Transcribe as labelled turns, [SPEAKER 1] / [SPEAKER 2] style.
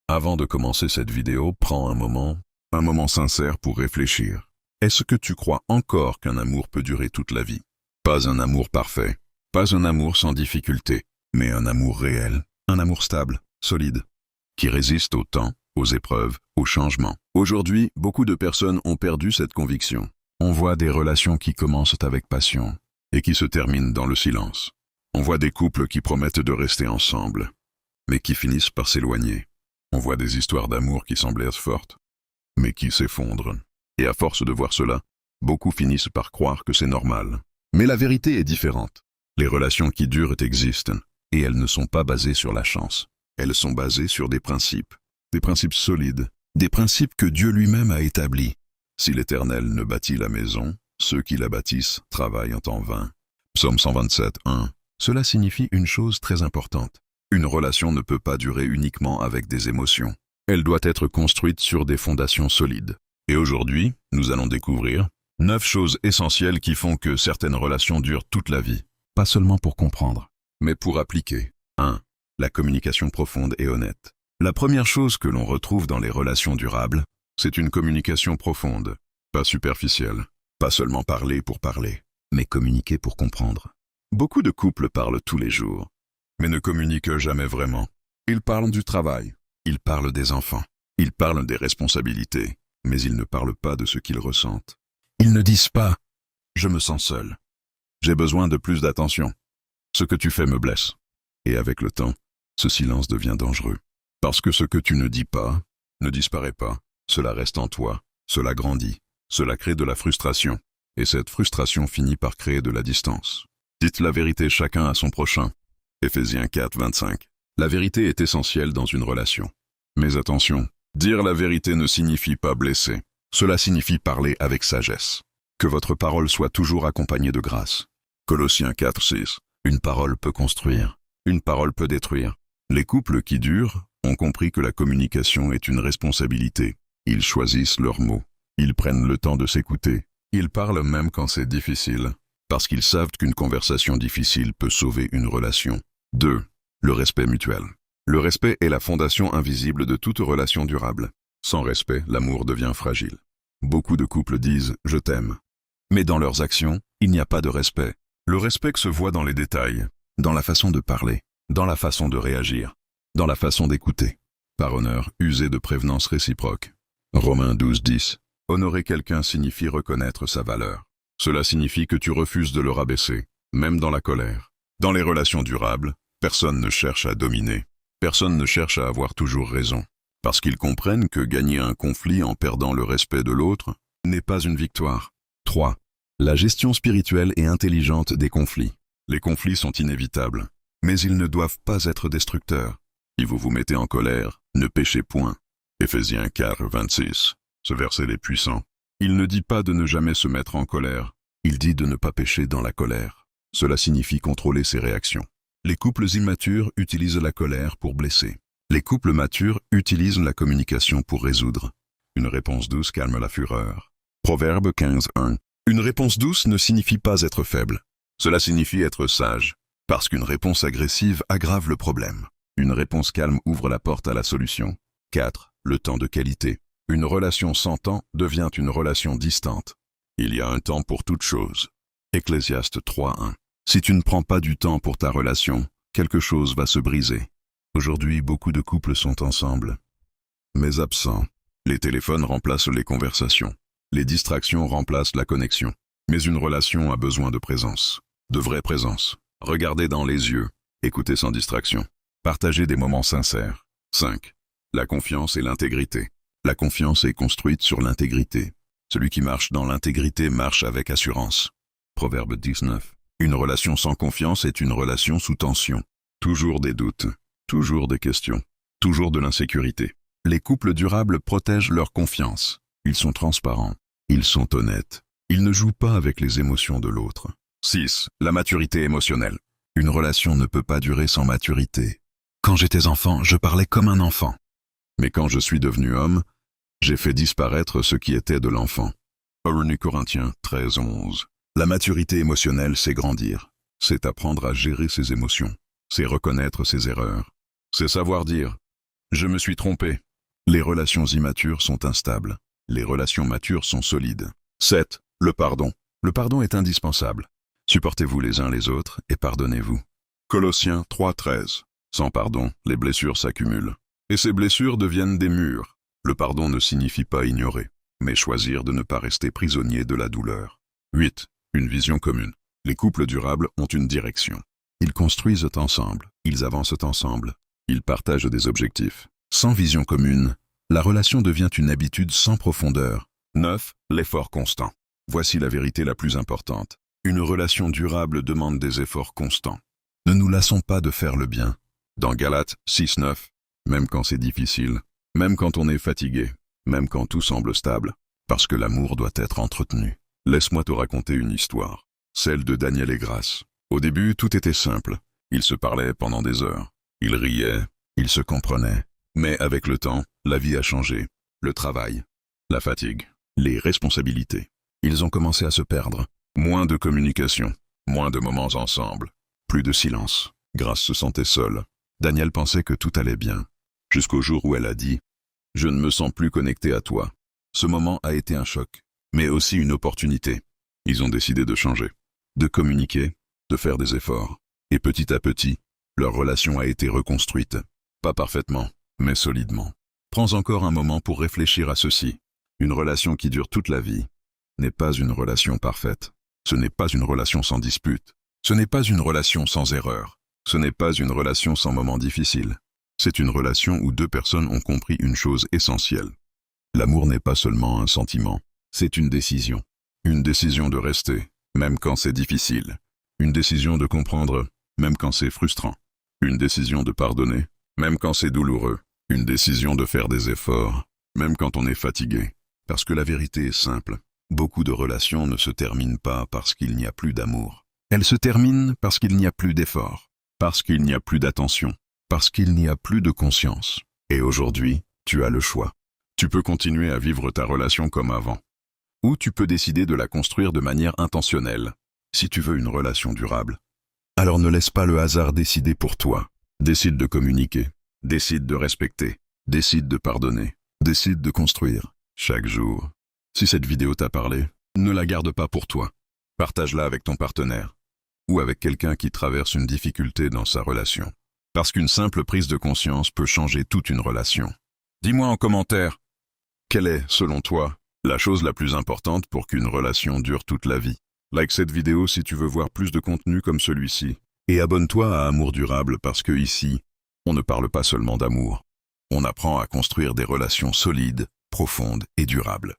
[SPEAKER 1] Avant de commencer cette vidéo, prends un moment sincère pour réfléchir. Est-ce que tu crois encore qu'un amour peut durer toute la vie? Pas un amour parfait, pas un amour sans difficulté, mais un amour réel, un amour stable, solide, qui résiste au temps, aux épreuves, aux changements. Aujourd'hui, beaucoup de personnes ont perdu cette conviction. On voit des relations qui commencent avec passion et qui se terminent dans le silence. On voit des couples qui promettent de rester ensemble, mais qui finissent par s'éloigner. On voit des histoires d'amour qui semblaient fortes, mais qui s'effondrent. Et à force de voir cela, beaucoup finissent par croire que c'est normal. Mais la vérité est différente. Les relations qui durent existent, et elles ne sont pas basées sur la chance. Elles sont basées sur des principes solides, des principes que Dieu lui-même a établis. Si l'Éternel ne bâtit la maison, ceux qui la bâtissent travaillent en vain. Psaume 127, 1. Cela signifie une chose très importante. Une relation ne peut pas durer uniquement avec des émotions. Elle doit être construite sur des fondations solides. Et aujourd'hui, nous allons découvrir 9 choses essentielles qui font que certaines relations durent toute la vie. Pas seulement pour comprendre, mais pour appliquer. 1. La communication profonde et honnête. La première chose que l'on retrouve dans les relations durables, c'est une communication profonde, pas superficielle. Pas seulement parler pour parler, mais communiquer pour comprendre. Beaucoup de couples parlent tous les jours, mais ne communiquent jamais vraiment. Ils parlent du travail, ils parlent des enfants, ils parlent des responsabilités, mais ils ne parlent pas de ce qu'ils ressentent. Ils ne disent pas « je me sens seul, j'ai besoin de plus d'attention, ce que tu fais me blesse ». Et avec le temps, ce silence devient dangereux. Parce que ce que tu ne dis pas ne disparaît pas, cela reste en toi, cela grandit, cela crée de la frustration, et cette frustration finit par créer de la distance. Dites la vérité chacun à son prochain. Éphésiens 4, 25. La vérité est essentielle dans une relation. Mais attention, dire la vérité ne signifie pas blesser. Cela signifie parler avec sagesse. Que votre parole soit toujours accompagnée de grâce. Colossiens 4, 6. Une parole peut construire, une parole peut détruire. Les couples qui durent ont compris que la communication est une responsabilité. Ils choisissent leurs mots. Ils prennent le temps de s'écouter. Ils parlent même quand c'est difficile, parce qu'ils savent qu'une conversation difficile peut sauver une relation. 2. Le respect mutuel. Le respect est la fondation invisible de toute relation durable. Sans respect, l'amour devient fragile. Beaucoup de couples disent « je t'aime ». Mais dans leurs actions, il n'y a pas de respect. Le respect se voit dans les détails, dans la façon de parler, dans la façon de réagir, dans la façon d'écouter. Par honneur, usez de prévenance réciproque. Romains 12, 10. Honorer quelqu'un signifie reconnaître sa valeur. Cela signifie que tu refuses de le rabaisser, même dans la colère. Dans les relations durables, personne ne cherche à dominer. Personne ne cherche à avoir toujours raison. Parce qu'ils comprennent que gagner un conflit en perdant le respect de l'autre n'est pas une victoire. 3. La gestion spirituelle et intelligente des conflits. Les conflits sont inévitables, mais ils ne doivent pas être destructeurs. Si vous vous mettez en colère, ne péchez point. Éphésiens 4, 26. Ce verset est puissant. Il ne dit pas de ne jamais se mettre en colère. Il dit de ne pas pécher dans la colère. Cela signifie contrôler ses réactions. Les couples immatures utilisent la colère pour blesser. Les couples matures utilisent la communication pour résoudre. Une réponse douce calme la fureur. Proverbe 15, 1. Une réponse douce ne signifie pas être faible. Cela signifie être sage, parce qu'une réponse agressive aggrave le problème. Une réponse calme ouvre la porte à la solution. 4. Le temps de qualité. Une relation sans temps devient une relation distante. Il y a un temps pour toute chose. Ecclésiaste 3, 1. Si tu ne prends pas du temps pour ta relation, quelque chose va se briser. Aujourd'hui, beaucoup de couples sont ensemble, mais absents. Les téléphones remplacent les conversations. Les distractions remplacent la connexion. Mais une relation a besoin de présence, de vraie présence. Regardez dans les yeux, écoutez sans distraction. Partagez des moments sincères. 5. La confiance et l'intégrité. La confiance est construite sur l'intégrité. Celui qui marche dans l'intégrité marche avec assurance. Proverbe 19. Une relation sans confiance est une relation sous tension. Toujours des doutes, toujours des questions, toujours de l'insécurité. Les couples durables protègent leur confiance. Ils sont transparents, ils sont honnêtes. Ils ne jouent pas avec les émotions de l'autre. 6. La maturité émotionnelle. Une relation ne peut pas durer sans maturité. Quand j'étais enfant, je parlais comme un enfant. Mais quand je suis devenu homme, j'ai fait disparaître ce qui était de l'enfant. 1 Corinthiens 13, 11. La maturité émotionnelle, c'est grandir. C'est apprendre à gérer ses émotions. C'est reconnaître ses erreurs. C'est savoir dire Je me suis trompé. Les relations immatures sont instables. Les relations matures sont solides. 7. Le pardon. Le pardon est indispensable. Supportez-vous les uns les autres et pardonnez-vous. Colossiens 3:13. Sans pardon, les blessures s'accumulent. Et ces blessures deviennent des murs. Le pardon ne signifie pas ignorer, mais choisir de ne pas rester prisonnier de la douleur. 8. Une vision commune. Les couples durables ont une direction. Ils construisent ensemble, ils avancent ensemble, ils partagent des objectifs. Sans vision commune, la relation devient une habitude sans profondeur. 9. L'effort constant. Voici la vérité la plus importante. Une relation durable demande des efforts constants. Ne nous lassons pas de faire le bien. Dans Galates 6:9, même quand c'est difficile, même quand on est fatigué, même quand tout semble stable, parce que l'amour doit être entretenu. Laisse-moi te raconter une histoire, celle de Daniel et Grace. Au début, tout était simple. Ils se parlaient pendant des heures. Ils riaient, ils se comprenaient. Mais avec le temps, la vie a changé. Le travail, la fatigue, les responsabilités. Ils ont commencé à se perdre. Moins de communication, moins de moments ensemble, plus de silence. Grace se sentait seule. Daniel pensait que tout allait bien. Jusqu'au jour où elle a dit « Je ne me sens plus connecté à toi ». Ce moment a été un choc, mais aussi une opportunité. Ils ont décidé de changer, de communiquer, de faire des efforts. Et petit à petit, leur relation a été reconstruite. Pas parfaitement, mais solidement. Prends encore un moment pour réfléchir à ceci. Une relation qui dure toute la vie n'est pas une relation parfaite. Ce n'est pas une relation sans dispute. Ce n'est pas une relation sans erreur. Ce n'est pas une relation sans moments difficiles. C'est une relation où deux personnes ont compris une chose essentielle. L'amour n'est pas seulement un sentiment, c'est une décision. Une décision de rester, même quand c'est difficile. Une décision de comprendre, même quand c'est frustrant. Une décision de pardonner, même quand c'est douloureux. Une décision de faire des efforts, même quand on est fatigué. Parce que la vérité est simple. Beaucoup de relations ne se terminent pas parce qu'il n'y a plus d'amour. Elles se terminent parce qu'il n'y a plus d'effort, parce qu'il n'y a plus d'attention, parce qu'il n'y a plus de conscience. Et aujourd'hui, tu as le choix. Tu peux continuer à vivre ta relation comme avant. Ou tu peux décider de la construire de manière intentionnelle. Si tu veux une relation durable, alors ne laisse pas le hasard décider pour toi. Décide de communiquer, décide de respecter, décide de pardonner, décide de construire, chaque jour. Si cette vidéo t'a parlé, ne la garde pas pour toi. Partage-la avec ton partenaire, ou avec quelqu'un qui traverse une difficulté dans sa relation. Parce qu'une simple prise de conscience peut changer toute une relation. Dis-moi en commentaire, quelle est, selon toi, la chose la plus importante pour qu'une relation dure toute la vie? Like cette vidéo si tu veux voir plus de contenu comme celui-ci. Et abonne-toi à Amour Durable parce que ici, on ne parle pas seulement d'amour. On apprend à construire des relations solides, profondes et durables.